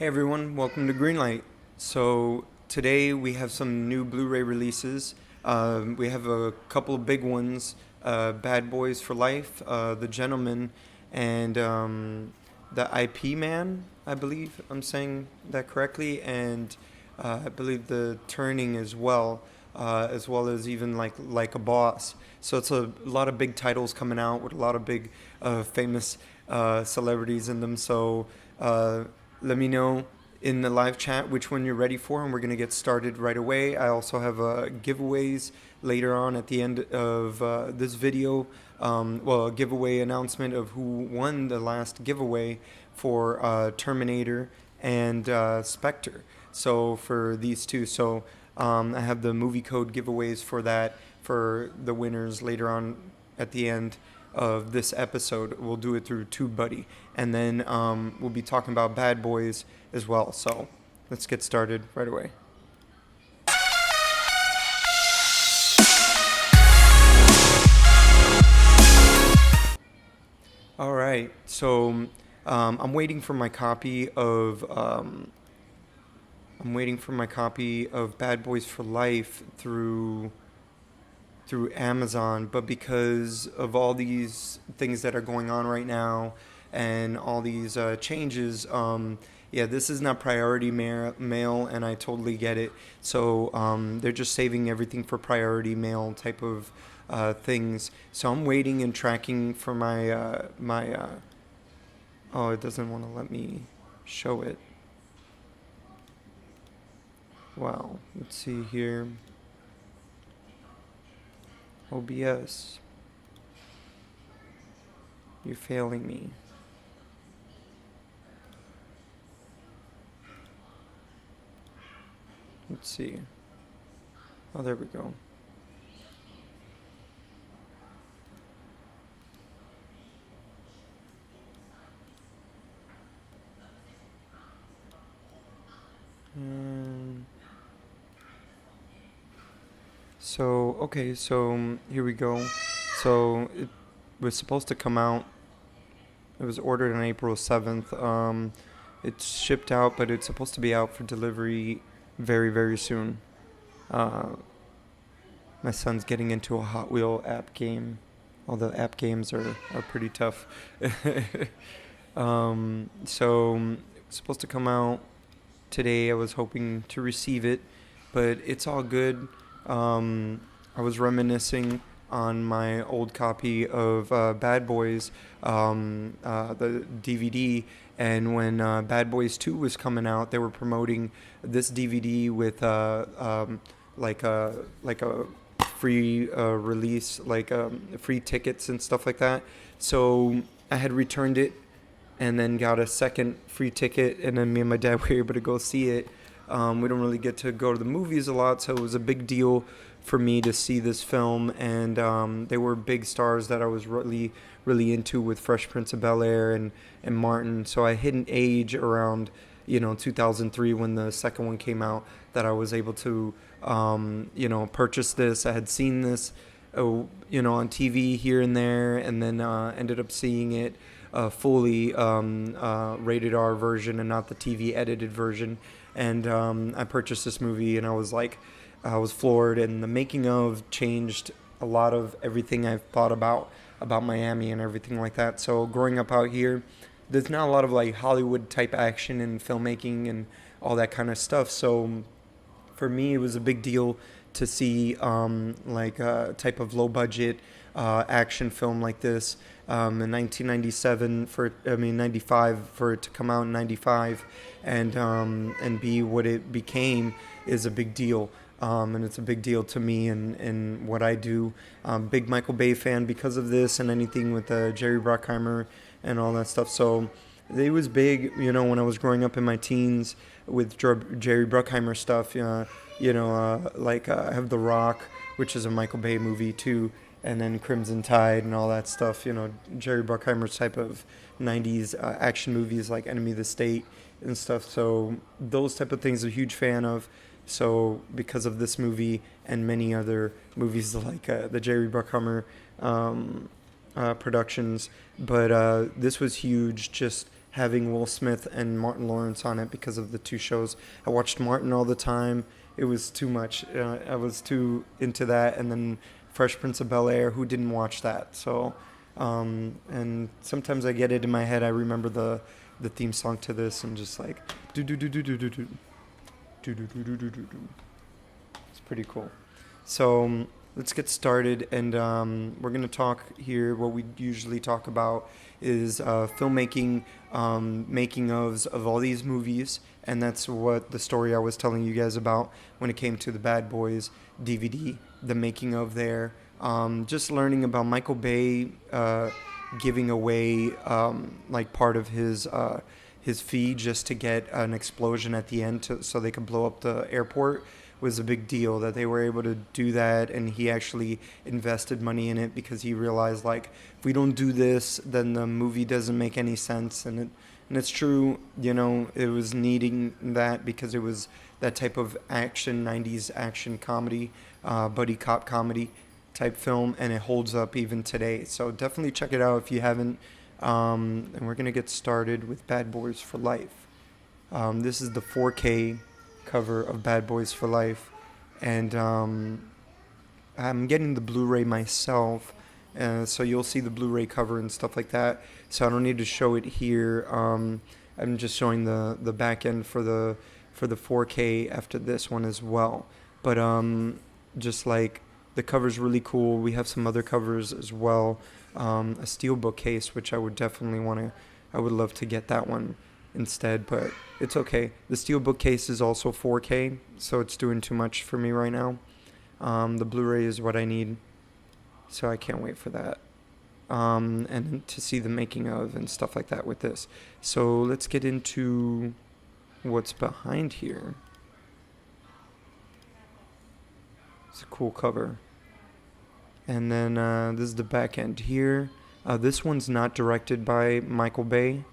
Hey everyone, welcome to Greenlight. So today we have some new Blu-ray releases. We have a couple of big ones: Bad Boys for Life, The Gentleman, and the IP Man. I believe I'm saying that correctly, and I believe The Turning as well as even like a Boss. So it's a lot of big titles coming out with a lot of big famous celebrities in them. So. Let me know in the live chat which one you're ready for, and we're going to get started right away. I also have giveaways later on at the end of this video. A giveaway announcement of who won the last giveaway for Terminator and Spectre. So for these two. So I have the movie code giveaways for that for the winners later on at the end of this episode. We'll do it through TubeBuddy, and then we'll be talking about Bad Boys as well. So let's get started right away. All right, so I'm waiting for my copy of Bad Boys for Life through Amazon, but because of all these things that are going on right now and all these changes, this is not priority mail, and I totally get it. So they're just saving everything for priority mail type of things. So I'm waiting and tracking for my oh, it doesn't want to let me show it. Wow, let's see here. OBS, you're failing me. Let's see. Oh, there we go. So here we go. So it was supposed to come out. It was ordered on April 7th. It's shipped out, but it's supposed to be out for delivery very, very soon. My son's getting into a Hot Wheel app game. All the app games are pretty tough. So it's supposed to come out today. I was hoping to receive it, but it's all good. I was reminiscing on my old copy of Bad Boys, the DVD, and when Bad Boys 2 was coming out, they were promoting this DVD with like a free release, free tickets and stuff like that. So I had returned it and then got a second free ticket, and then me and my dad were able to go see it. We don't really get to go to the movies a lot, so it was a big deal for me to see this film, and they were big stars that I was really, really into, with Fresh Prince of Bel-Air and Martin. So I hit an age around 2003 when the second one came out that I was able to purchase this. I had seen this on TV here and there, and then ended up seeing it fully rated R version and not the TV edited version. And I purchased this movie, and I was floored, and the making of changed a lot of everything I've thought about Miami and everything like that. So growing up out here, there's not a lot of like Hollywood type action and filmmaking and all that kind of stuff. So for me, it was a big deal to see a type of low budget action film like this in 1997 95 for it to come out in 95 and be what it became is a big deal. And it's a big deal to me and what I do. Big Michael Bay fan because of this and anything with Jerry Bruckheimer and all that stuff. So it was big, when I was growing up in my teens with Jerry Bruckheimer stuff. I have The Rock, which is a Michael Bay movie too, and then Crimson Tide and all that stuff. Jerry Bruckheimer's type of 90s action movies like Enemy of the State and stuff. So those type of things I'm a huge fan of. So because of this movie and many other movies like the Jerry Bruckheimer productions, but this was huge just having Will Smith and Martin Lawrence on it because of the two shows. I watched Martin all the time. It was too much. I was too into that. And then Fresh Prince of Bel-Air, who didn't watch that? So, and sometimes I get it in my head. I remember the theme song to this and just like do do do do do do do do do do do do do. It's pretty cool. So let's get started, and we're going to talk here. What we usually talk about is filmmaking, making ofs of all these movies, and that's what the story I was telling you guys about when it came to the Bad Boys DVD, the making of there. Just learning about Michael Bay giving away like part of his fee just to get an explosion at the end so they could blow up the airport was a big deal that they were able to do that, and he actually invested money in it because he realized, like, if we don't do this, then the movie doesn't make any sense. And it's true, you know, it was needing that because it was that type of action, 90s action comedy, buddy cop comedy type film, and it holds up even today. So definitely check it out if you haven't. And we're going to get started with Bad Boys for Life. This is the 4K cover of Bad Boys for Life, and I'm getting the Blu-ray myself, so you'll see the Blu-ray cover and stuff like that, so I don't need to show it here. I'm just showing the back end for the 4K after this one as well, but just like the cover's really cool. We have some other covers as well, a steelbook case, which I would love to get that one instead, but it's okay. The steelbook case is also 4K, so it's doing too much for me right now. The Blu-ray is what I need, so I can't wait for that. And to see the making of and stuff like that with this. So let's get into what's behind here. It's a cool cover. And then this is the back end here. This one's not directed by Michael Bay.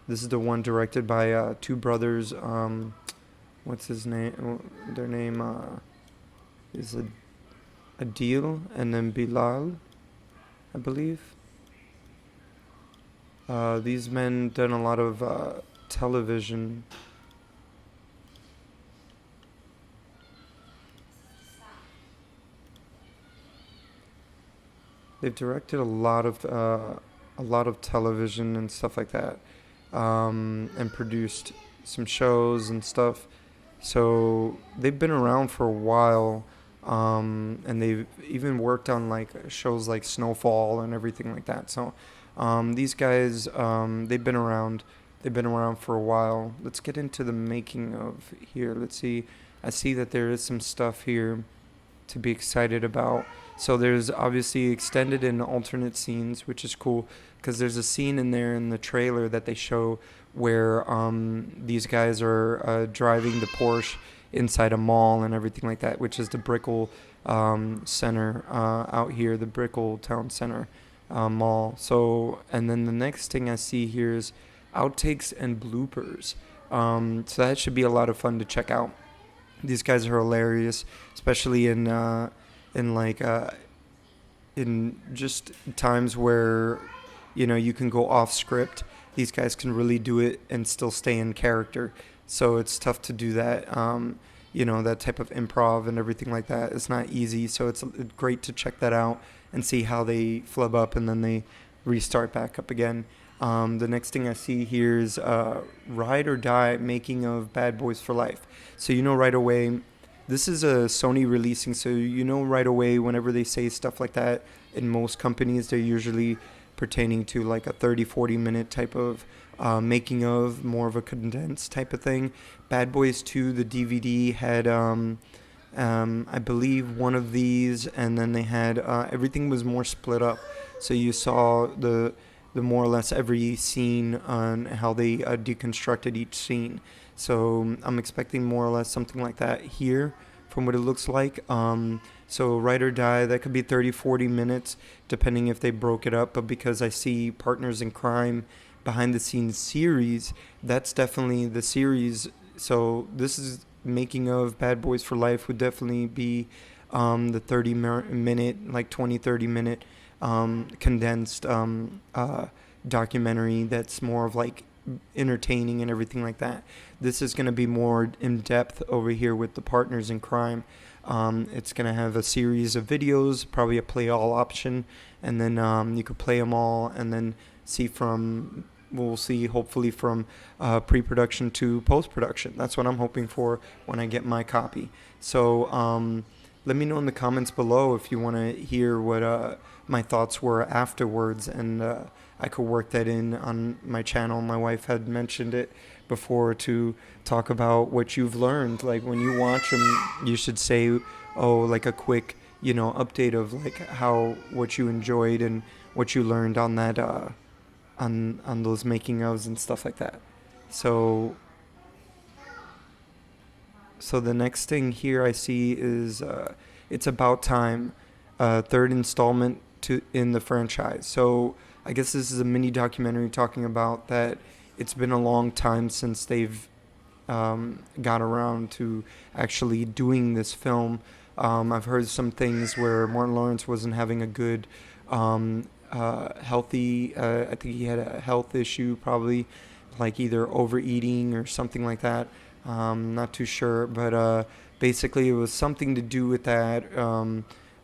This is the one directed by two brothers. What's his name? Their name is Adil and then Bilal, I believe. These men done a lot of television. They've directed a lot of television and stuff like that. And produced some shows and stuff. So they've been around for a while, and they've even worked on like shows like Snowfall and everything like that. So these guys, they've been around for a while. Let's get into the making of here. Let's see. I see that there is some stuff here to be excited about. So there's obviously extended and alternate scenes, which is cool because there's a scene in there in the trailer that they show where these guys are driving the Porsche inside a mall and everything like that, which is the Brickell Center out here, the Brickell Town Center mall. So, and then the next thing I see here is outtakes and bloopers. So that should be a lot of fun to check out. These guys are hilarious, especially in just times where, you know, you can go off script. These guys can really do it and still stay in character. So it's tough to do that, you know, that type of improv and everything like that. It's not easy. So it's great to check that out and see how they flub up and then they restart back up again. The next thing I see here is Ride or Die, making of Bad Boys for Life. So you know right away, this is a Sony releasing, so you know right away whenever they say stuff like that, in most companies, they're usually pertaining to like a 30-40 minute type of making of, more of a condensed type of thing. Bad Boys 2, the DVD, had I believe one of these, and then they had everything was more split up, so you saw the more or less every scene on how they deconstructed each scene. So I'm expecting more or less something like that here from what it looks like. So Ride or Die, that could be 30-40 minutes depending if they broke it up, but because I see Partners in Crime behind the scenes series, that's definitely the series. So this is making of Bad Boys for Life would definitely be the 30-minute, like 20-30 minute condensed documentary that's more of like entertaining and everything like that. This is going to be more in depth over here with the partners in crime. It's going to have a series of videos, probably a play all option, and then you could play them all and then we'll see hopefully from pre-production to post-production. That's what I'm hoping for when I get my copy. So let me know in the comments below if you want to hear what my thoughts were afterwards, and I could work that in on my channel. My wife had mentioned it before to talk about what you've learned. Like when you watch them, you should say, like a quick, update of like what you enjoyed and what you learned on that, on those making ofs and stuff like that. So the next thing here I see is It's About Time, third installment in the franchise. So I guess this is a mini documentary talking about that it's been a long time since they've got around to actually doing this film. I've heard some things where Martin Lawrence wasn't having a good healthy, I think he had a health issue, probably like either overeating or something like that. Not too sure, but basically it was something to do with that.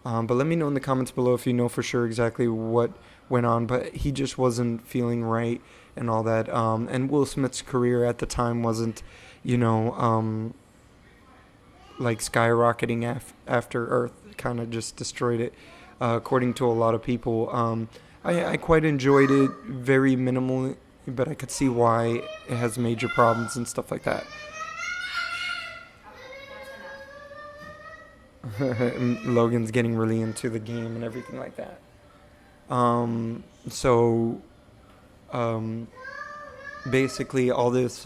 But let me know in the comments below if you know for sure exactly what went on, but he just wasn't feeling right and all that. And Will Smith's career at the time wasn't, like skyrocketing after Earth kind of just destroyed it, according to a lot of people. I quite enjoyed it, very minimally, but I could see why it has major problems and stuff like that. Logan's getting really into the game and everything like that. Basically all this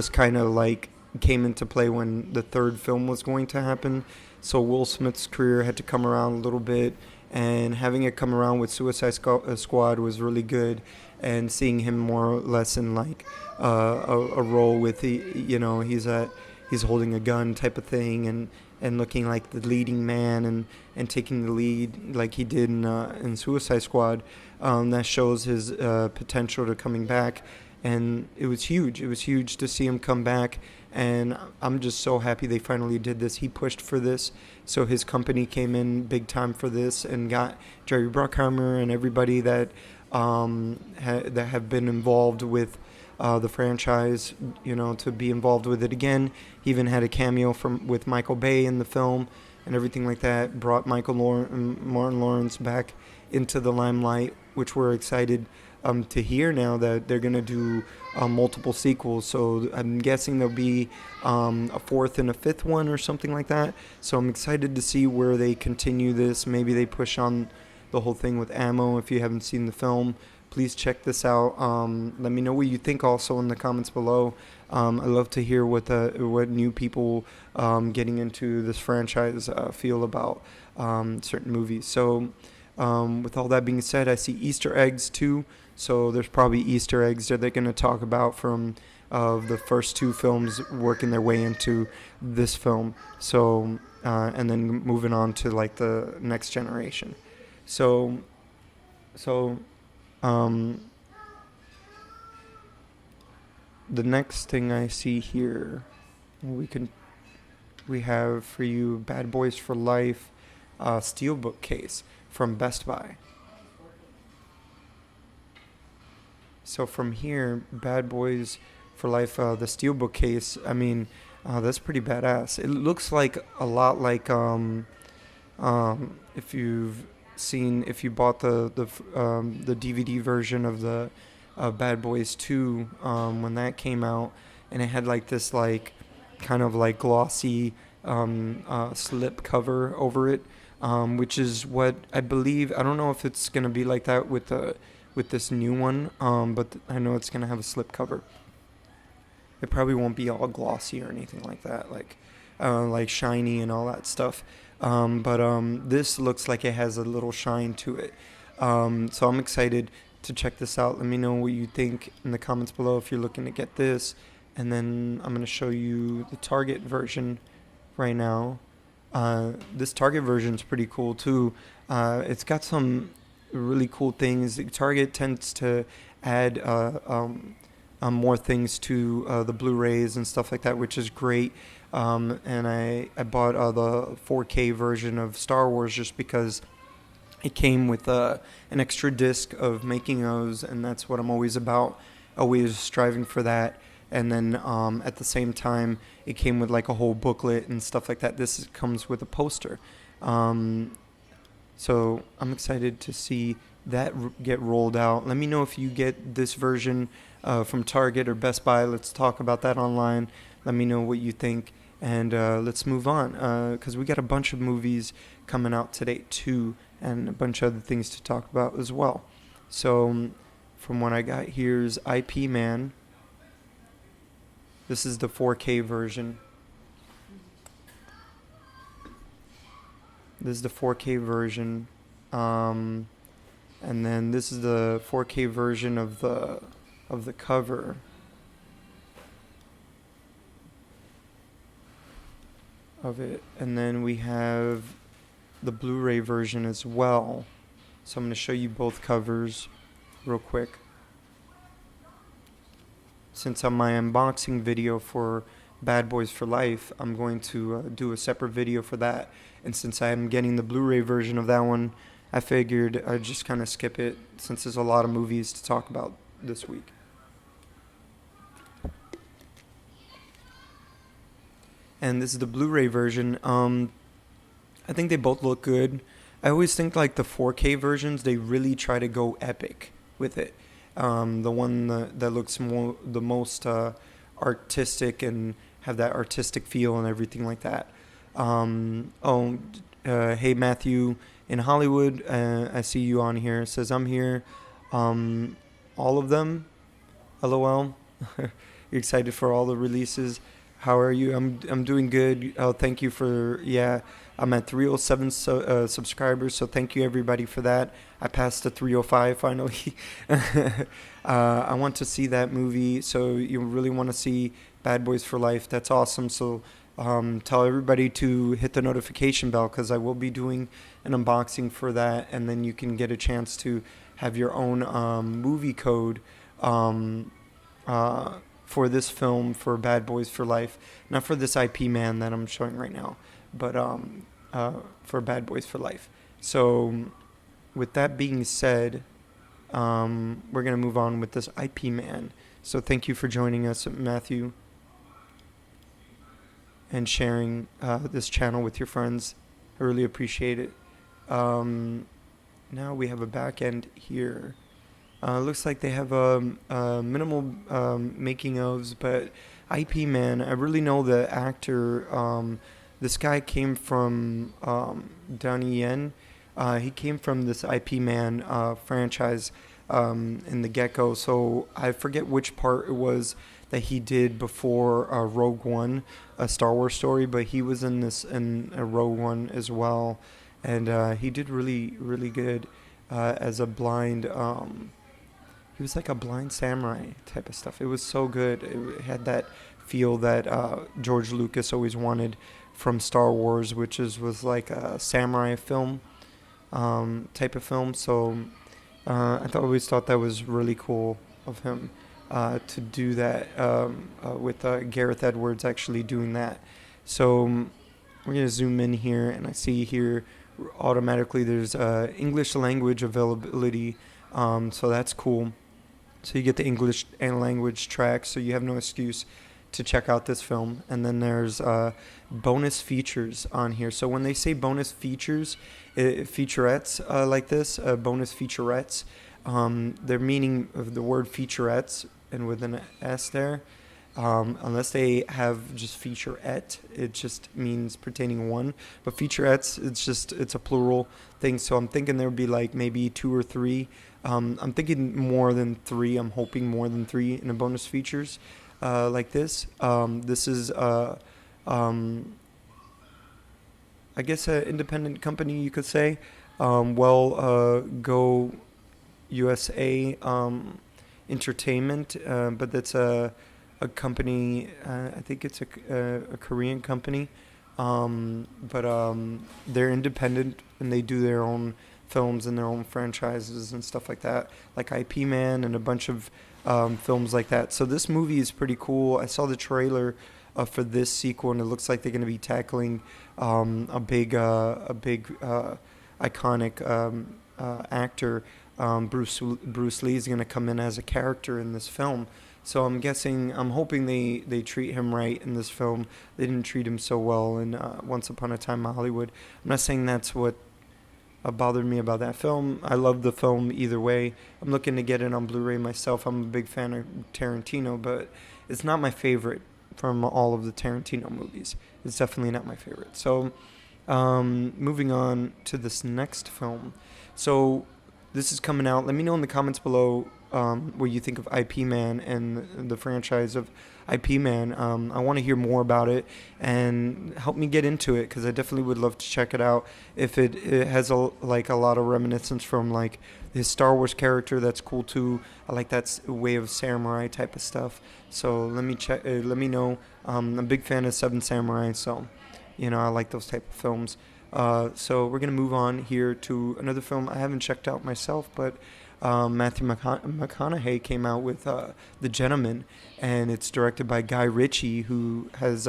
kind of like came into play when the third film was going to happen. So Will Smith's career had to come around a little bit, and having it come around with Suicide Squad was really good, and seeing him more or less in like a role with he's holding a gun type of thing, and looking like the leading man and taking the lead like he did in Suicide Squad. That shows his potential to coming back, and it was huge. It was huge to see him come back, and I'm just so happy they finally did this. He pushed for this, so his company came in big time for this and got Jerry Bruckheimer and everybody that that have been involved with the franchise, to be involved with it again. He even had a cameo with Michael Bay in the film and everything like that. Brought Martin Lawrence back into the limelight, which we're excited to hear now that they're going to do multiple sequels. So I'm guessing there'll be a fourth and a fifth one or something like that. So I'm excited to see where they continue this. Maybe they push on the whole thing with ammo. If you haven't seen the film, please check this out. Let me know what you think also in the comments below. I love to hear what new people getting into this franchise feel about certain movies. So with all that being said, I see Easter eggs too. So there's probably Easter eggs that they're going to talk about from the first two films working their way into this film. So and then moving on to like the next generation. So the next thing I see here, we have for you Bad Boys for Life steelbook case from Best Buy. So from here, Bad Boys for Life, the steelbook case, I mean, that's pretty badass. It looks like a lot like if you bought the DVD version of the Bad Boys 2 when that came out, and it had like this like kind of like glossy slip cover over it, which is what I believe. I don't know if it's gonna be like that with this new one, but I know it's gonna have a slip cover. It probably won't be all glossy or anything like that, like shiny and all that stuff. But this looks like it has a little shine to it. So I'm excited to check this out. Let me know what you think in the comments below if you're looking to get this. And then I'm going to show you the Target version right now. This Target version is pretty cool too. It's got some really cool things. Target tends to add more things to the Blu-rays and stuff like that, which is great. And I bought the 4K version of Star Wars just because it came with an extra disc of making those, and that's what I'm always about, always striving for that. And then at the same time, it came with like a whole booklet and stuff like that. This comes with a poster. So I'm excited to see that get rolled out. Let me know if you get this version from Target or Best Buy. Let's talk about that online. Let me know what you think. And let's move on, because we got a bunch of movies coming out today too, and a bunch of other things to talk about as well. So from what I got, here's IP Man. This is the 4K version. This is the 4K version. And then this is the 4K version of the cover. Of it. And then we have the Blu-ray version as well. So I'm going to show you both covers real quick. Since on my unboxing video for Bad Boys for Life, I'm going to do a separate video for that. And since I'm getting the Blu-ray version of that one, I figured I'd just kind of skip it since there's a lot of movies to talk about this week. And this is the Blu-ray version. I think they both look good. I always think like the 4K versions, they really try to go epic with it. The one that looks the most artistic and have that artistic feel and everything like that. Hey Matthew in Hollywood, I see you on here. It says I'm here. All of them. LOL. You're excited for all the releases. How are you? I'm doing good. Oh, thank you for, I'm at 307 subscribers, so thank you everybody for that. I passed the 305 finally. I want to see that movie, so you really want to see Bad Boys for Life. That's awesome. So tell everybody to hit the notification bell, because I will be doing an unboxing for that, and then you can get a chance to have your own movie code for this film, for Bad Boys for Life. Not for this IP Man that I'm showing right now, but for Bad Boys for Life. So with that being said, we're going to move on with this IP Man. So thank you for joining us, Matthew, and sharing this channel with your friends. I really appreciate it. Now we have a back end here. Looks like they have minimal making ofs, but IP Man, I really know the actor. This guy came from Donnie Yen. He came from this IP Man franchise in the get-go, so I forget which part it was that he did before Rogue One, a Star Wars story, but he was in Rogue One as well, and he did really, really good as a blind. He was like a blind samurai type of stuff. It was so good. It had that feel that George Lucas always wanted from Star Wars, which was like a samurai film type of film. So I always thought that was really cool of him to do that with Gareth Edwards actually doing that. So we're going to zoom in here, and I see here automatically there's English language availability. So that's cool. So you get the English and language track, so you have no excuse to check out this film. And then there's bonus features on here. So when they say bonus features, featurettes like this, bonus featurettes, they're meaning of the word featurettes and with an S there. Unless they have just featurette, it just means pertaining one. But featurettes, it's a plural thing. So I'm thinking there would be like maybe 2 or 3. I'm thinking more than 3. I'm hoping more than 3 in the bonus features like this. This is, I guess, an independent company, you could say. Go USA Entertainment, but that's a company, I think it's a Korean company, but they're independent and they do their own films and their own franchises and stuff like that, like IP Man and a bunch of films like that. So this movie is pretty cool. I saw the trailer for this sequel, and it looks like they're going to be tackling a big iconic actor. Bruce Lee is going to come in as a character in this film. So I'm hoping they treat him right in this film. They didn't treat him so well in Once Upon a Time in Hollywood. I'm not saying that's what bothered me about that film. I love the film either way. I'm looking to get it on Blu-ray myself. I'm a big fan of Tarantino, but it's not my favorite from all of the Tarantino movies. It's definitely not my favorite. So moving on to this next film. So this is coming out. Let me know in the comments below what you think of IP Man and the franchise of IP Man. I want to hear more about it and help me get into it, because I definitely would love to check it out. If it has a lot of reminiscence from like his Star Wars character, that's cool too. I like that way of samurai type of stuff. So let me check. Let me know. I'm a big fan of Seven Samurai, so I like those type of films. So we're gonna move on here to another film I haven't checked out myself, but Matthew McConaughey came out with The Gentleman, and it's directed by Guy Ritchie, who has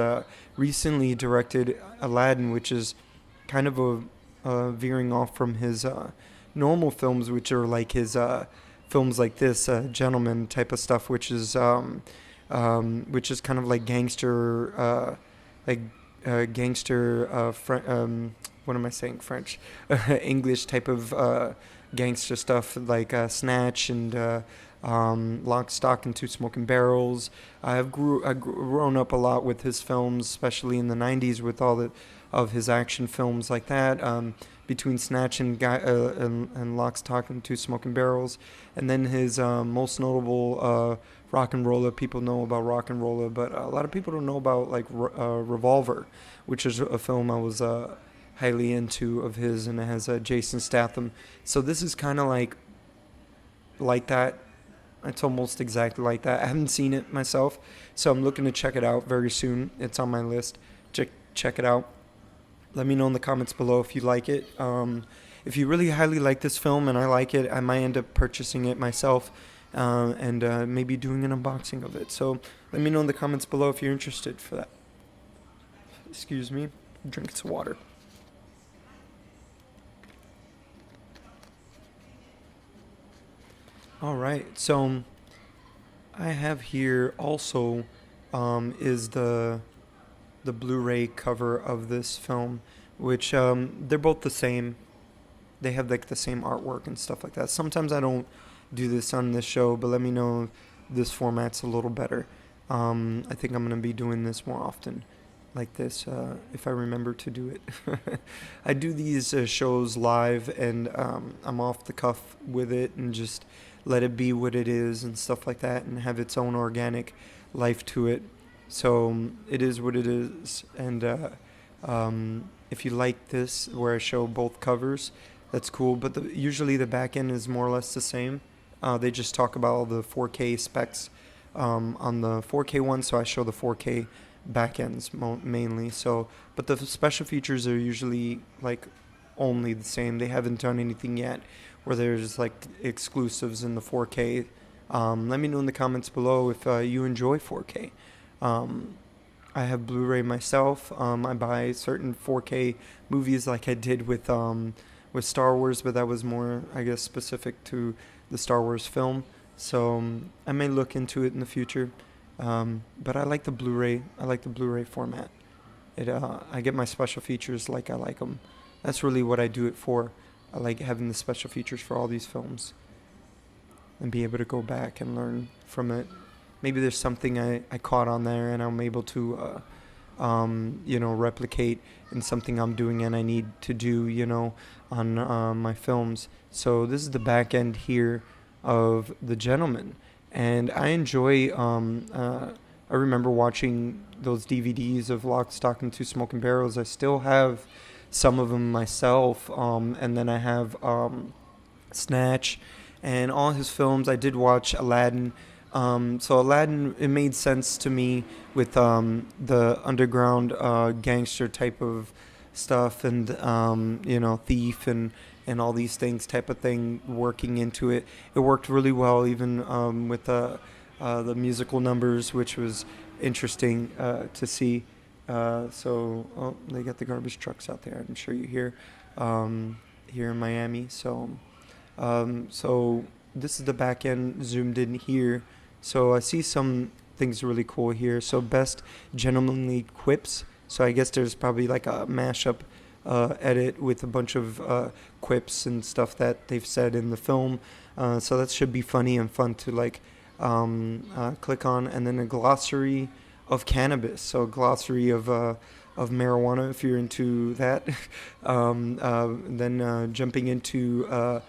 recently directed Aladdin, which is kind of a veering off from his normal films, which are like his films like this Gentleman type of stuff, which is kind of like gangster, what am I saying? French, English type of gangster stuff, like Snatch and Lock, Stock, and Two Smoking Barrels. I've grown up a lot with his films, especially in the 90s with all of his action films like that. Between Snatch and Lock, Stock, and Two Smoking Barrels, and then his most notable Rock and Roller. People know about Rock and Roller, but a lot of people don't know about like Revolver, which is a film I was highly into of his, and it has Jason Statham. So this is kind of like that. It's almost exactly like that. I haven't seen it myself, so I'm looking to check it out very soon. It's on my list. Check it out. Let me know in the comments below if you like it. If you really highly like this film and I like it, I might end up purchasing it myself and maybe doing an unboxing of it. So let me know in the comments below if you're interested for that. Excuse me. Drink some water. All right, so I have here also is the Blu-ray cover of this film, which they're both the same. They have like the same artwork and stuff like that. Sometimes I don't do this on this show, but let me know if this format's a little better. I think I'm going to be doing this more often like this if I remember to do it. I do these shows live, and I'm off the cuff with it and just let it be what it is and stuff like that, and have its own organic life to it. So it is what it is. And if you like this, where I show both covers, that's cool. But usually the back end is more or less the same. They just talk about all the 4K specs on the 4K one, so I show the 4K back ends mainly. So, but the special features are usually like only the same. They haven't done anything yet where there's like exclusives in the 4K. Let me know in the comments below if you enjoy 4K. I have Blu-ray myself. I buy certain 4K movies like I did with Star Wars, but that was more, I guess, specific to the Star Wars film. So I may look into it in the future. But I like the Blu-ray. I like the Blu-ray format. I get my special features like I like them. That's really what I do it for. I like having the special features for all these films and be able to go back and learn from it. Maybe there's something I caught on there and I'm able to, replicate in something I'm doing and I need to do, on my films. So this is the back end here of The Gentleman. And I enjoy, I remember watching those DVDs of Lock, Stock, and Two Smoking Barrels. I still have some of them myself. And then I have Snatch and all his films. I did watch Aladdin. So Aladdin, it made sense to me with the underground gangster type of stuff and, thief and and all these things type of thing working into it. It worked really well, even with the musical numbers, which was interesting to see. So they got the garbage trucks out there. I'm sure you hear here in Miami. So this is the back end zoomed in here. So I see some things really cool here. So best gentlemanly quips. So I guess there's probably like a mashup edit with a bunch of quips and stuff that they've said in the film. So that should be funny and fun to like click on. And then a glossary of cannabis. So a glossary of marijuana if you're into that. Then jumping into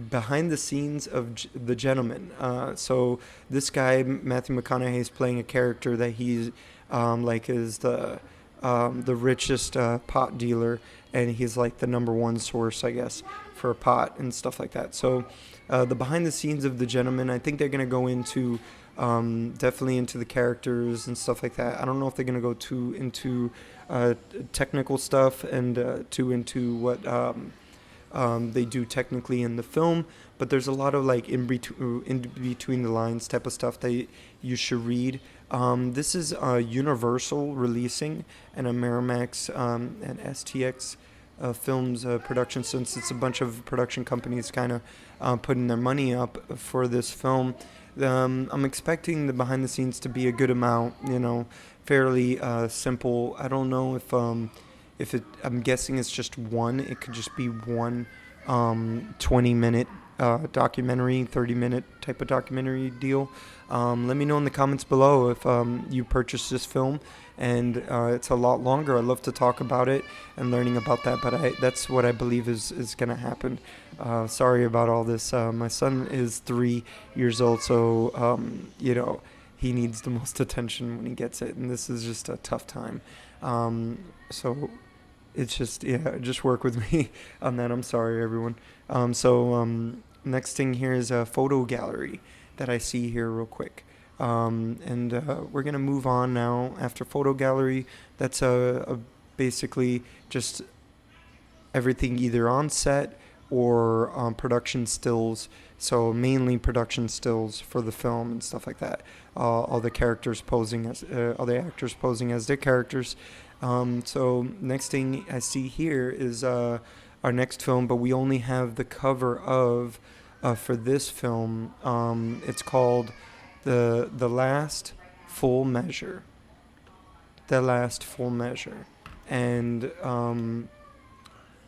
behind the scenes of The Gentleman. So this guy, Matthew McConaughey, is playing a character that he's like is the richest pot dealer, and he's like the number one source, I guess, for pot and stuff like that. So the behind the scenes of The Gentleman, I think they're going to go into definitely into the characters and stuff like that. I don't know if they're going to go too into technical stuff and too into what they do technically in the film, but there's a lot of like in between the lines type of stuff that you should read. This is Universal releasing and a Miramax and STX Films production, since it's a bunch of production companies kind of putting their money up for this film. I'm expecting the behind the scenes to be a good amount, fairly simple. I don't know if it, I'm guessing it's just one. It could just be one 20-minute documentary, 30-minute type of documentary deal. Let me know in the comments below if you purchased this film and it's a lot longer. I'd love to talk about it and learning about that, but that's what I believe is going to happen. Sorry about all this. My son is 3 years old, so, he needs the most attention when he gets it, and this is just a tough time. So it's just work with me on that. I'm sorry, everyone. Next thing here is a photo gallery that I see here real quick. And we're going to move on now after photo gallery. That's basically just everything either on set or production stills. So mainly production stills for the film and stuff like that. All the characters posing as, all the actors posing as their characters. So next thing I see here is our next film, but we only have the cover of for this film. It's called the Last Full Measure. The Last Full Measure, and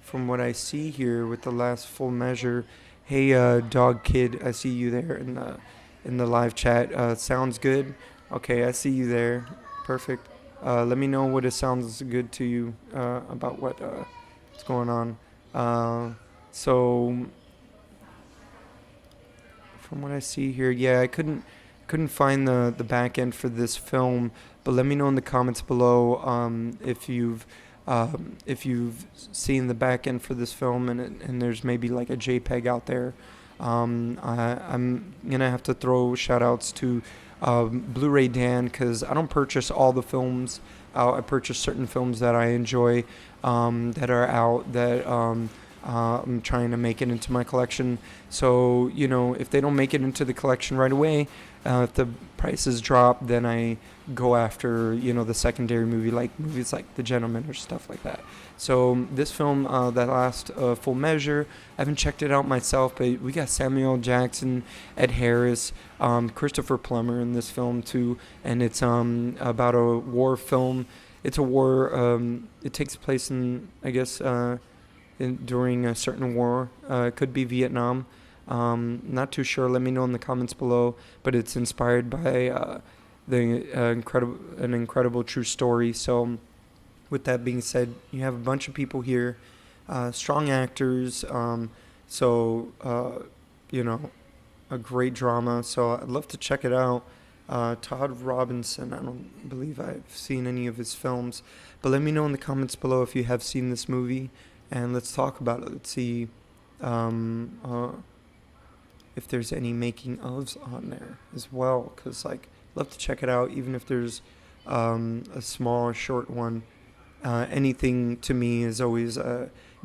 from what I see here with the Last Full Measure, hey Dog Kid, I see you there in the live chat. Sounds good. Okay, I see you there. Perfect. Let me know what it sounds good to you about what's going on. So from what I see here, I couldn't find the back end for this film, but let me know in the comments below if you've seen the back end for this film and there's maybe like a JPEG out there. I'm gonna have to throw shout outs to Blu-ray Dan, because I don't purchase all the films out. I purchase certain films that I enjoy that are out that I'm trying to make it into my collection. So if they don't make it into the collection right away, if the prices drop, then I go after the secondary movies like The Gentleman or stuff like that. So this film, that Last Full Measure, I haven't checked it out myself, but we got Samuel Jackson, Ed Harris, Christopher Plummer in this film too, and it's about a war film. It's a war. It takes place in, I guess, during a certain war. It could be Vietnam. Not too sure. Let me know in the comments below. But it's inspired by an incredible true story. So, with that being said, you have a bunch of people here, strong actors. A great drama. So I'd love to check it out. Todd Robinson, I don't believe I've seen any of his films, but let me know in the comments below if you have seen this movie, and let's talk about it. Let's see if there's any making ofs on there as well, because love to check it out, even if there's a small or short one. Anything to me is always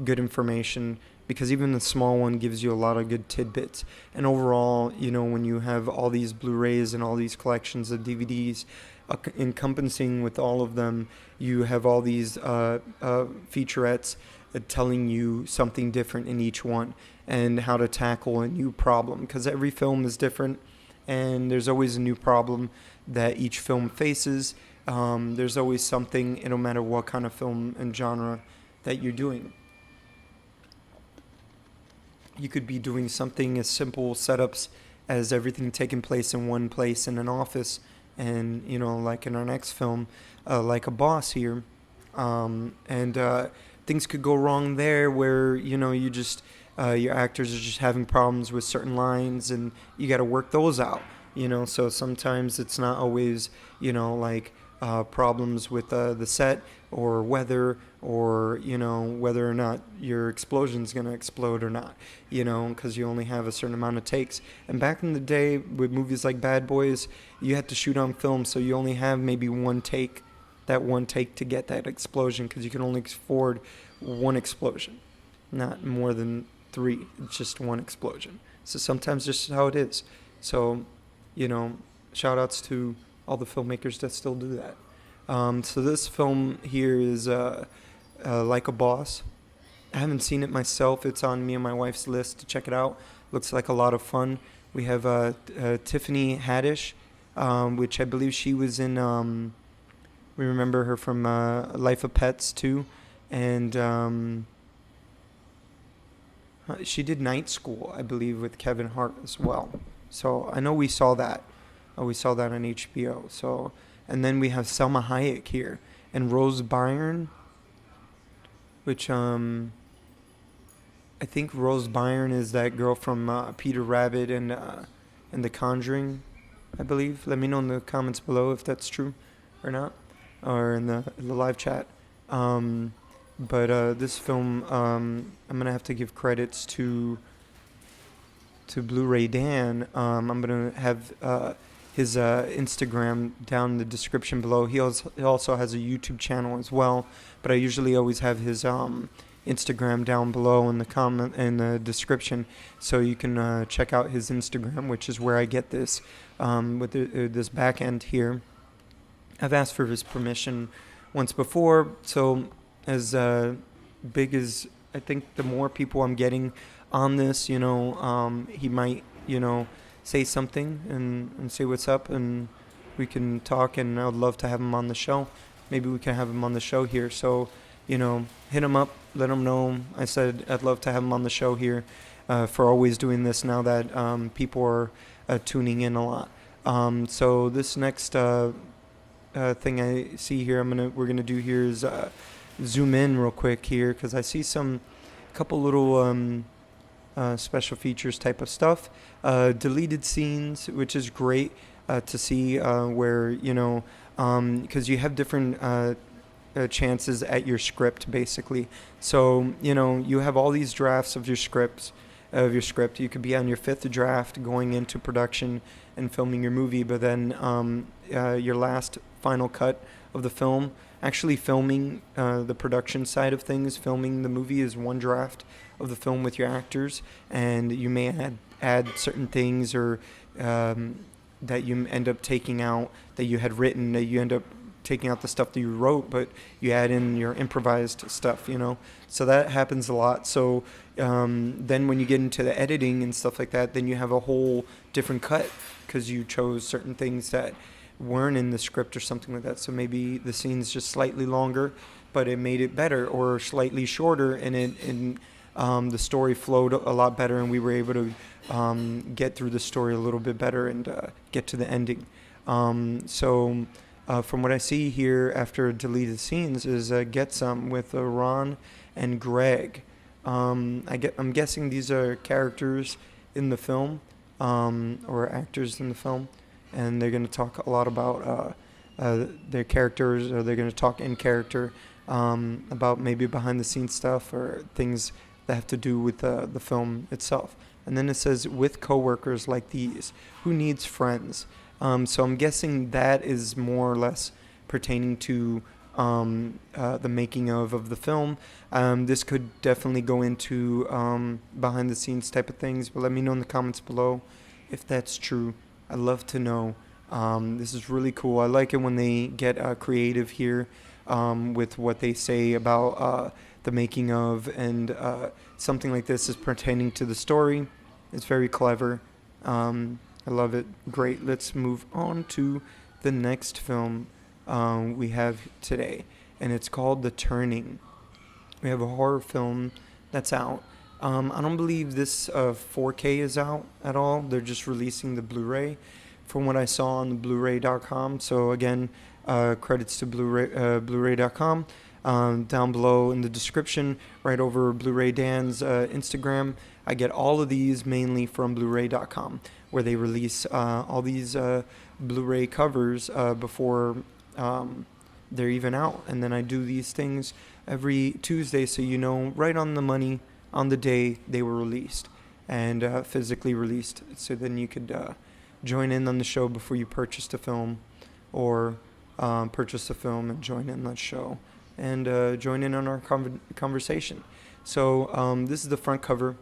good information, because even the small one gives you a lot of good tidbits. And overall, when you have all these Blu-rays and all these collections of DVDs encompassing with all of them, you have all these featurettes telling you something different in each one and how to tackle a new problem, because every film is different and there's always a new problem that each film faces. There's always something, no matter what kind of film and genre that you're doing. You could be doing something as simple setups as everything taking place in one place in an office, and like in our next film, like a boss here, and things could go wrong there where you just your actors are just having problems with certain lines, and you got to work those out. So sometimes it's not always like problems with the set or weather, or whether or not your explosion's going to explode or not, because you only have a certain amount of takes. And back in the day with movies like Bad Boys, you had to shoot on film, so you only have maybe one take to get that explosion, because you can only afford one explosion, not more than 3. It's just one explosion. So sometimes just how it is. So shout outs to all the filmmakers that still do that. So this film here is Like a Boss. I haven't seen it myself. It's on me and my wife's list to check it out. Looks like a lot of fun. We have Tiffany Haddish, which I believe she was in, we remember her from Life of Pets too. And she did Night School, I believe, with Kevin Hart as well. So I know we saw that. We saw that on HBO. So, and then we have Selma Hayek here and Rose Byrne, which I think Rose Byrne is that girl from Peter Rabbit and The Conjuring, I believe. Let me know in the comments below if that's true or not, or in the live chat. But this film, I'm gonna have to give credits to Blu-ray Dan. I'm gonna have his Instagram down in the description below. He also has a YouTube channel as well, but I usually always have his Instagram down below in the comment in the description, so you can check out his Instagram, which is where I get this with this back end here. I've asked for his permission once before, so as big as I think the more people I'm getting on this, he might say something and say what's up, and we can talk, and I would love to have him on the show. Maybe we can have him on the show here. So, hit him up, let him know I said I'd love to have him on the show here, for always doing this now that people are tuning in a lot. So this next thing I see here, we're gonna do here is zoom in real quick here, because I see couple little special features type of stuff, deleted scenes, which is great to see, where because you have different chances at your script basically. So you have all these drafts of your script. You could be on your 5th draft going into production and filming your movie, but then your last final cut of the film, actually filming the production side of things, filming the movie, is one draft of the film with your actors, and you may add certain things or that you end up taking out that you had written, that you end up taking out the stuff that you wrote, but you add in your improvised stuff, so that happens a lot. So then when you get into the editing and stuff like that, then you have a whole different cut because you chose certain things that weren't in the script or something like that. So maybe the scene's just slightly longer, but it made it better, or slightly shorter, and the story flowed a lot better, and we were able to get through the story a little bit better and get to the ending. So from what I see here after deleted scenes is Get Some with Ron and Greg. I'm guessing these are characters in the film, or actors in the film, and they're going to talk a lot about their characters, or they're going to talk in character about maybe behind the scenes stuff or things that have to do with the film itself. And then it says, with coworkers like these, who needs friends? So I'm guessing that is more or less pertaining to the making of the film. This could definitely go into behind the scenes type of things, but let me know in the comments below if that's true. I'd love to know. This is really cool. I like it when they get creative here with what they say about the making of, and something like this is pertaining to the story. It's very clever. I love it. Great. Let's move on to the next film we have today, and it's called The Turning. We have a horror film that's out. I don't believe this 4K is out at all. They're just releasing the Blu-ray from what I saw on the Bluray.com. So again, credits to Bluray.com. Down below in the description, right over Blu-ray Dan's Instagram. I get all of these mainly from Bluray.com, where they release all these Blu-ray covers before they're even out. And then I do these things every Tuesday, so you know right on the money on the day they were released and physically released. So then you could join in on the show before you purchase the film, or purchase the film and join in that show, and join in on our conversation. So this is the front cover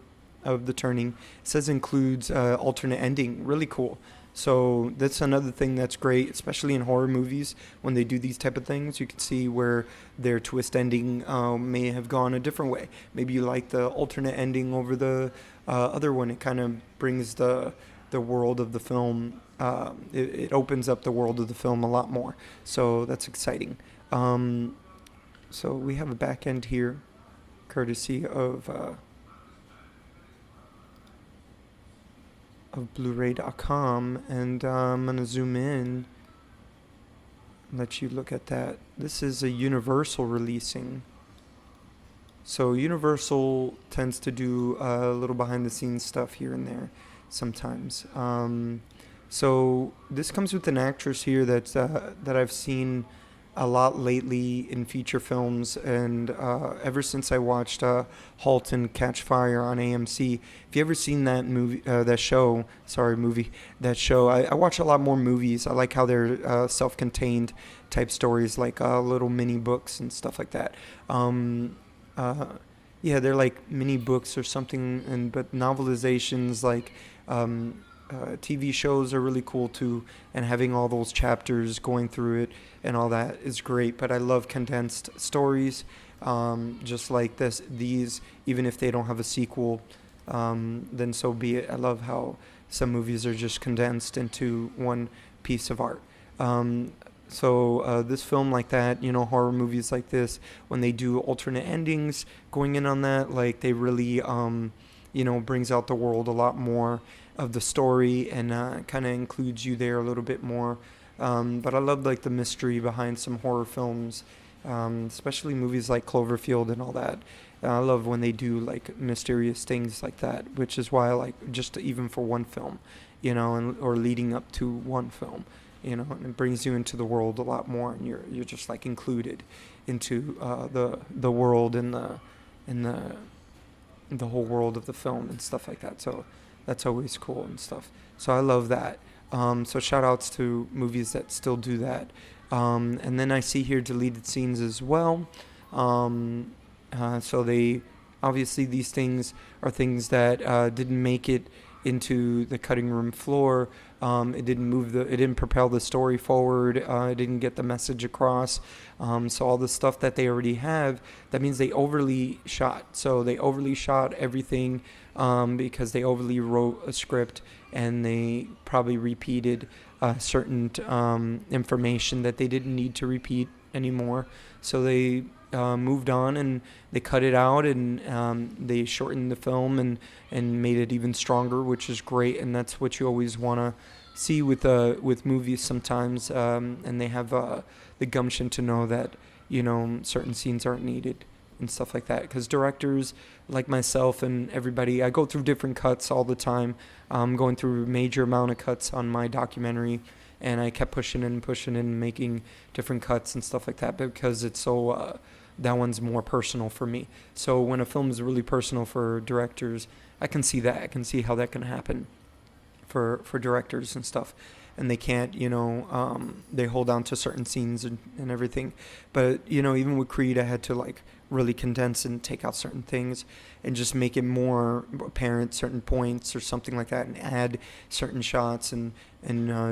of The Turning. It says includes alternate ending. Really cool. So that's another thing that's great, especially in horror movies. When they do these type of things, you can see where their twist ending may have gone a different way. Maybe you like the alternate ending over the other one. It kind of brings the world of the film, it opens up the world of the film a lot more. So that's exciting. So we have a back end here, courtesy of Bluray.com, and I'm going to zoom in and let you look at that. This is a Universal releasing. So Universal tends to do a little behind the scenes stuff here and there sometimes. So this comes with an actress here that I've seen a lot lately in feature films, and ever since I watched *Halt and Catch Fire* on AMC. If you ever seen that movie, that show, I watch a lot more movies. I like how they're self-contained type stories, like little mini books and stuff like that. Yeah, they're like mini books or something, but novelizations, like TV shows are really cool too, and having all those chapters going through it and all that is great. But I love condensed stories, just like these, even if they don't have a sequel, then so be it. I love how some movies are just condensed into one piece of art. So this film like that, horror movies like this, when they do alternate endings going in on that, like they really, brings out the world a lot more of the story, and kind of includes you there a little bit more. But I love like the mystery behind some horror films, especially movies like Cloverfield and all that. I love when they do like mysterious things like that, which is why I like just even for one film, or leading up to one film, and it brings you into the world a lot more, and you're just like included into the world and the whole world of the film and stuff like that. So that's always cool and stuff. So I love that. So shout outs to movies that still do that. And then I see here deleted scenes as well. So they, obviously these things are things that didn't make it into the cutting room floor. It didn't propel the story forward. It didn't get the message across. So all the stuff that they already have, that means they overly shot. So they overly shot everything because they overly wrote a script, and they probably repeated certain information that they didn't need to repeat anymore. So they moved on, and they cut it out, and they shortened the film and made it even stronger, which is great. And that's what you always want to see with movies sometimes, and they have the gumption to know that certain scenes aren't needed and stuff like that, because directors like myself and everybody, I go through different cuts all the time. I'm going through a major amount of cuts on my documentary, and I kept pushing and making different cuts and stuff like that, because it's so that one's more personal for me. So when a film is really personal for directors, I can see that. I can see how that can happen for directors and stuff, and they can't, they hold on to certain scenes and everything. But even with Creed, I had to like really condense and take out certain things and just make it more apparent, certain points or something like that, and add certain shots and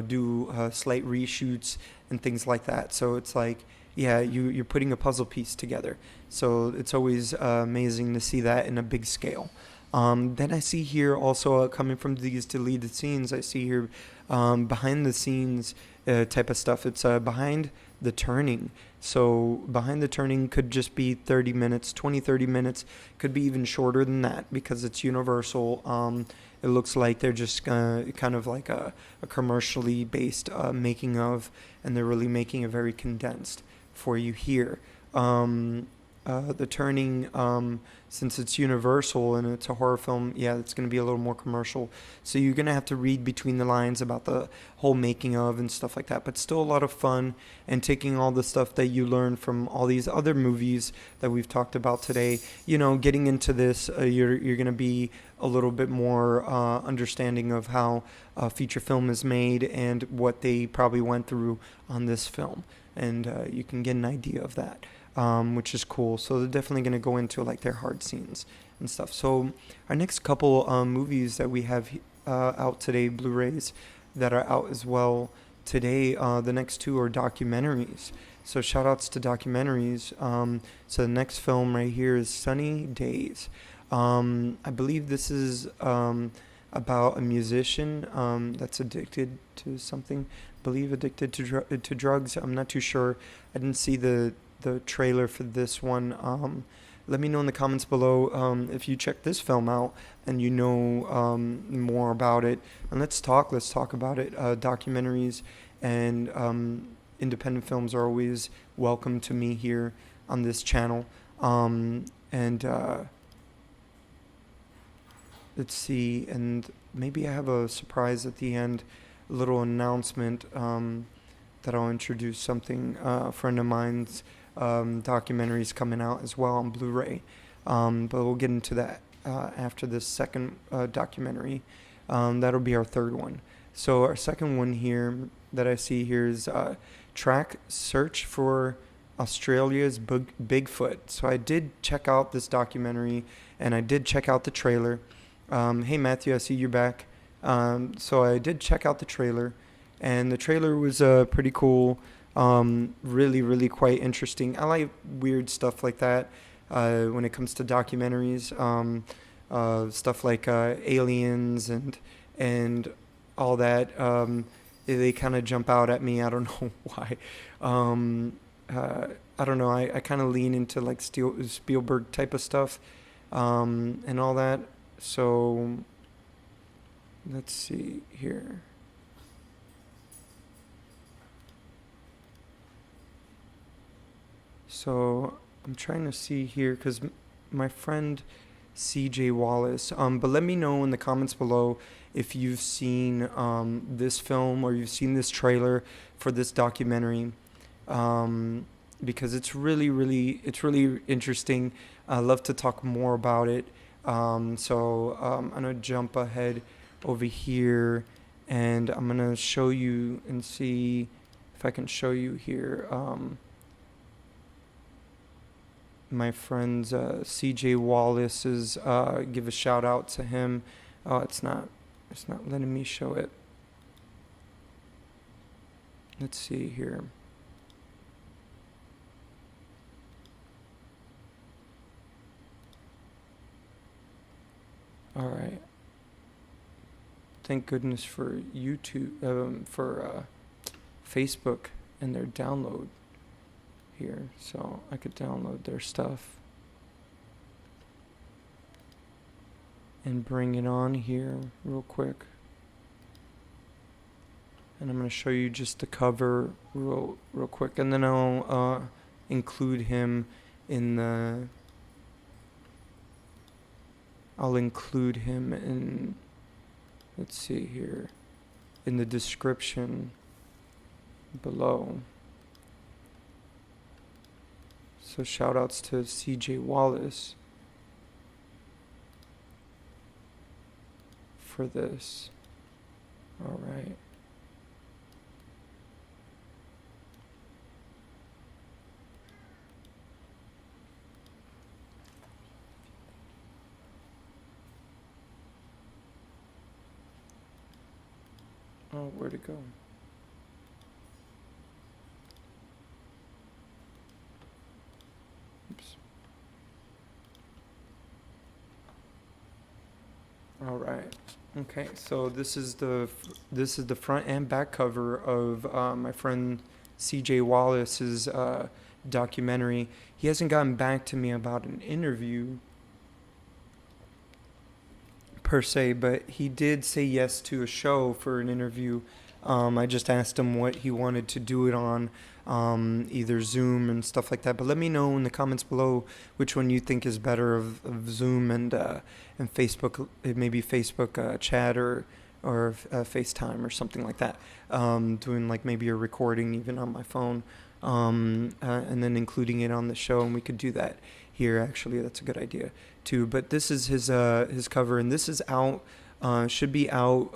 do slight reshoots and things like that. So it's like, yeah, you're putting a puzzle piece together. So it's always amazing to see that in a big scale. Then I see here also coming from these deleted scenes, I see here behind the scenes type of stuff. It's behind the turning. So behind the turning could just be 30 minutes, 30 minutes. Could be even shorter than that because it's Universal. It looks like they're just kind of like a commercially based making of, and they're really making it very condensed for you here. The turning, since it's Universal and it's a horror film, yeah, it's going to be a little more commercial. So you're going to have to read between the lines about the whole making of and stuff like that. But still a lot of fun, and taking all the stuff that you learn from all these other movies that we've talked about today. Getting into this, you're going to be a little bit more understanding of how a feature film is made and what they probably went through on this film. And you can get an idea of that. Which is cool. So they're definitely going to go into like their hard scenes and stuff. So our next couple movies that we have out today, Blu-rays that are out as well today, the next two are documentaries. So shout outs to documentaries. So the next film right here is Sunny Daze. I believe this is about a musician that's addicted to something. I believe addicted to drugs. I'm not too sure. I didn't see the trailer for this one. Let me know in the comments below if you check this film out and you know more about it. And let's talk about it. Documentaries and independent films are always welcome to me here on this channel. Let's see, and maybe I have a surprise at the end, a little announcement that I'll introduce something. A friend of mine's documentaries coming out as well on Blu-ray, but we'll get into that after this second documentary. That'll be our third one. So our second one here that I see here is Track Search for Australia's Bigfoot. So I did check out this documentary and I did check out the trailer. Hey Matthew, I see you're back. So I did check out the trailer, and the trailer was pretty cool. Really, really quite interesting. I like weird stuff like that when it comes to documentaries. Stuff like aliens and all that. They kind of jump out at me. I don't know why. I don't know. I kind of lean into like Spielberg type of stuff and all that. So let's see here. So I'm trying to see here because my friend CJ Wallace, but let me know in the comments below if you've seen this film or you've seen this trailer for this documentary, because it's really interesting. I love to talk more about it. So I'm gonna jump ahead over here, and I'm gonna show you and see if I can show you here. My friend's CJ Wallace's, give a shout out to him. Oh, it's not letting me show it. Let's see here. All right. Thank goodness for YouTube, for Facebook and their download here, so I could download their stuff and bring it on here real quick. And I'm going to show you just the cover real quick, and then I'll include him in the. I'll include him in. Let's see here, in the description below. So shout outs to CJ Wallace for this. All right. Oh, where'd it go? Oops. All right. Okay, so this is the front and back cover of my friend C.J. Wallace's documentary. He hasn't gotten back to me about an interview per se, but he did say yes to a show for an interview. I just asked him what he wanted to do it on, either Zoom and stuff like that. But let me know in the comments below which one you think is better of Zoom and Facebook, maybe Facebook chat or FaceTime or something like that. Doing like maybe a recording even on my phone, and then including it on the show, and we could do that here. Actually, that's a good idea too. But this is his cover, and this is out. Should be out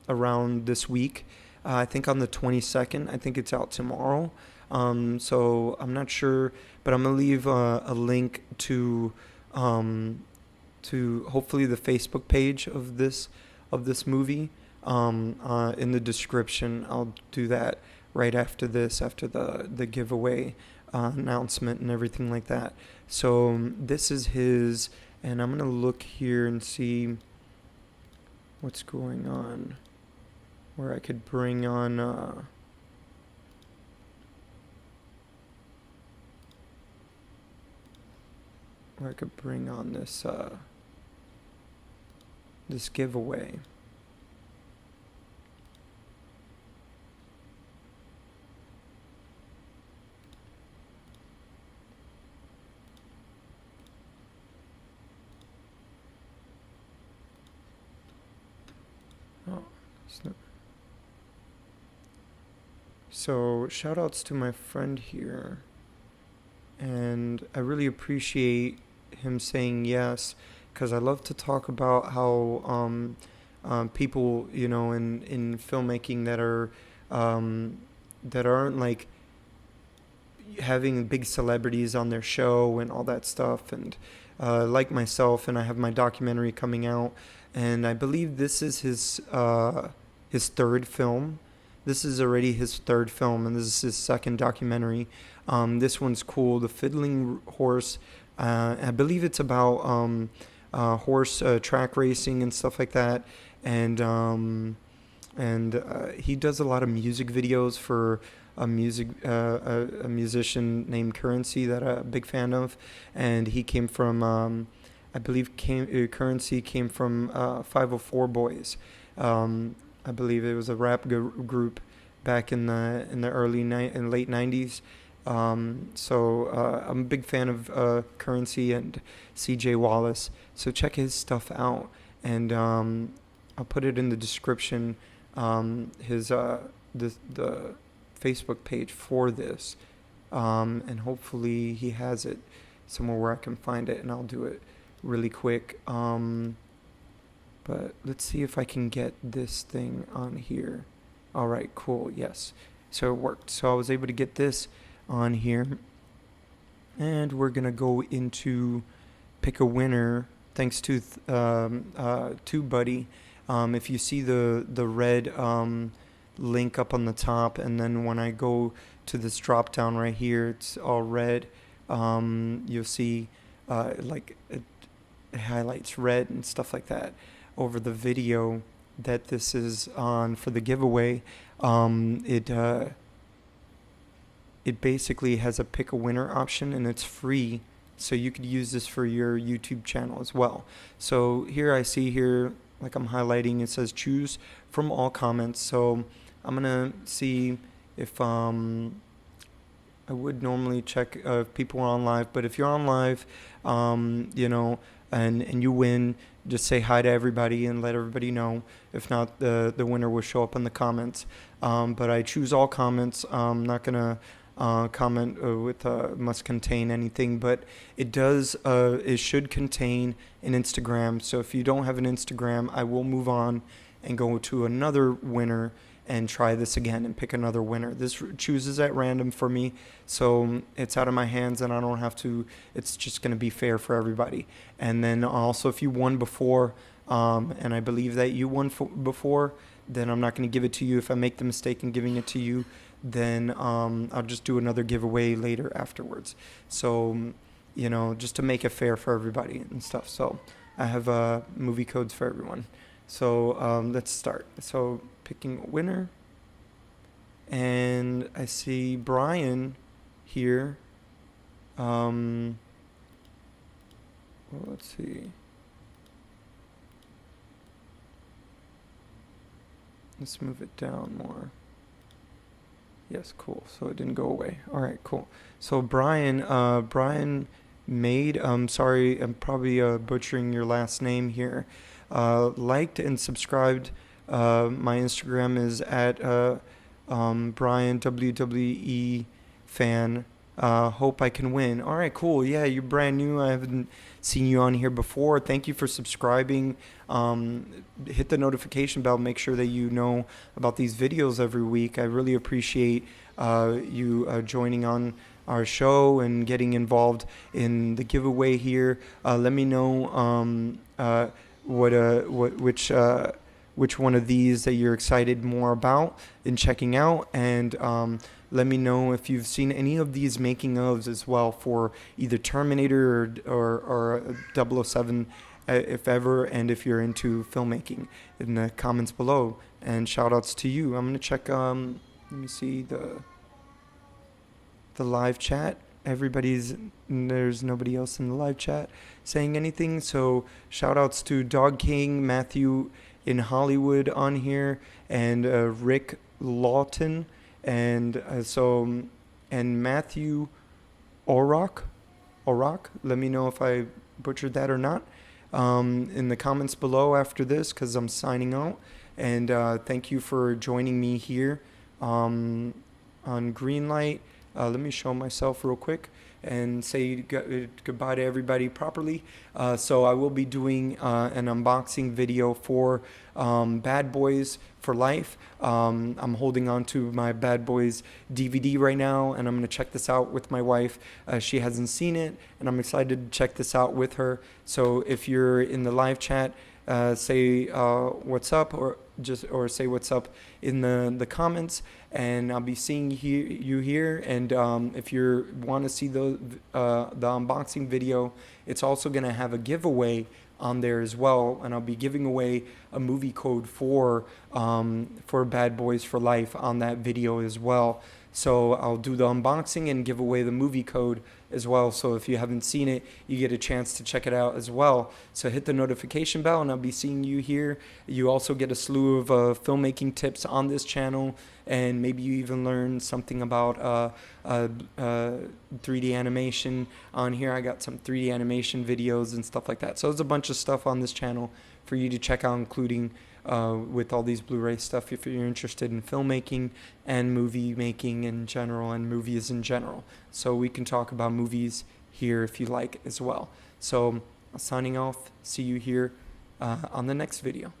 around this week. I think on the 22nd. I think it's out tomorrow. So I'm not sure, but I'm gonna leave a link to hopefully the Facebook page of this movie in the description. I'll do that right after this, after the giveaway announcement and everything like that. So this is his, and I'm gonna look here and see what's going on, where I could bring on this this giveaway. Oh, so shout outs to my friend here, and I really appreciate him saying yes, because I love to talk about how people, in filmmaking that aren't like having big celebrities on their show and all that stuff, and like myself, and I have my documentary coming out, and I believe this is his third film. This is already his third film, and this is his second documentary. This one's cool, The Fiddling Horse. I believe it's about horse track racing and stuff like that, and he does a lot of music videos for a musician named Currency that I'm a big fan of, and he came from I believe Currency came from 504 Boys. I believe it was a rap group back in the late 90s. So I'm a big fan of Currency and C.J. Wallace. So check his stuff out, and I'll put it in the description. His the Facebook page for this, and hopefully he has it somewhere where I can find it, and I'll do it really quick. But let's see if I can get this thing on here. All right, cool. Yes. So it worked. So I was able to get this on here. And we're going to go into pick a winner thanks to TubeBuddy. If you see the red link up on the top, and then when I go to this drop down right here, it's all red. You'll see it highlights red and stuff like that over the video that this is on for the giveaway. It basically has a pick a winner option, and it's free, so you could use this for your YouTube channel as well. So here I see here, like I'm highlighting, it says choose from all comments. So I'm gonna see if I would normally check if people are on live, but if you're on live, and you win, just say hi to everybody and let everybody know. If not, the winner will show up in the comments. But I choose all comments. I'm not gonna comment with must contain anything, but it does. It should contain an Instagram. So if you don't have an Instagram, I will move on and go to another winner and try this again and pick another winner. This chooses at random for me, so it's out of my hands and I don't have to, it's just going to be fair for everybody. And then also, if you won before, and I believe that you won before, then I'm not going to give it to you. If I make the mistake in giving it to you, then I'll just do another giveaway later afterwards. So, you know, just to make it fair for everybody and stuff. So I have movie codes for everyone. So let's start. So picking a winner. And I see Brian here. Well, let's see. Let's move it down more. Yes, cool. So it didn't go away. All right, cool. So Brian made, sorry, I'm probably butchering your last name here. Liked and subscribed. My Instagram is at Brian WWE fan. Hope I can win. All right, cool. Yeah, you're brand new. I haven't seen you on here before. Thank you for subscribing. Hit the notification bell. Make sure that you know about these videos every week. I really appreciate you joining on our show and getting involved in the giveaway here. Let me know which one of these that you're excited more about in checking out, and let me know if you've seen any of these making ofs as well for either Terminator or 007, if ever, and if you're into filmmaking, in the comments below. And shout outs to you. I'm gonna check, let me see the live chat. There's nobody else in the live chat saying anything, so shout outs to Dog King, Matthew in Hollywood on here, and Rick Lawton, and and Matthew Orrock. Let me know if I butchered that or not in the comments below after this, because I'm signing out. And thank you for joining me here on Greenlight. Let me show myself real quick and say goodbye to everybody properly. So I will be doing an unboxing video for Bad Boys for Life. I'm holding on to my Bad Boys DVD right now, and I'm going to check this out with my wife. She hasn't seen it, and I'm excited to check this out with her. So if you're in the live chat, say what's up, or say what's up in the comments, and I'll be seeing you here. And if you want to see the unboxing video, it's also going to have a giveaway on there as well, and I'll be giving away a movie code for Bad Boys for Life on that video as well. So I'll do the unboxing and give away the movie code as well. So if you haven't seen it, you get a chance to check it out as well. So hit the notification bell, and I'll be seeing you here. You also get a slew of filmmaking tips on this channel, and maybe you even learn something about 3D animation on here. I got some 3D animation videos and stuff like that. So there's a bunch of stuff on this channel for you to check out, including with all these Blu-ray stuff if you're interested in filmmaking and movie making in general, and movies in general. So we can talk about movies here if you like as well. So signing off, see you here on the next video.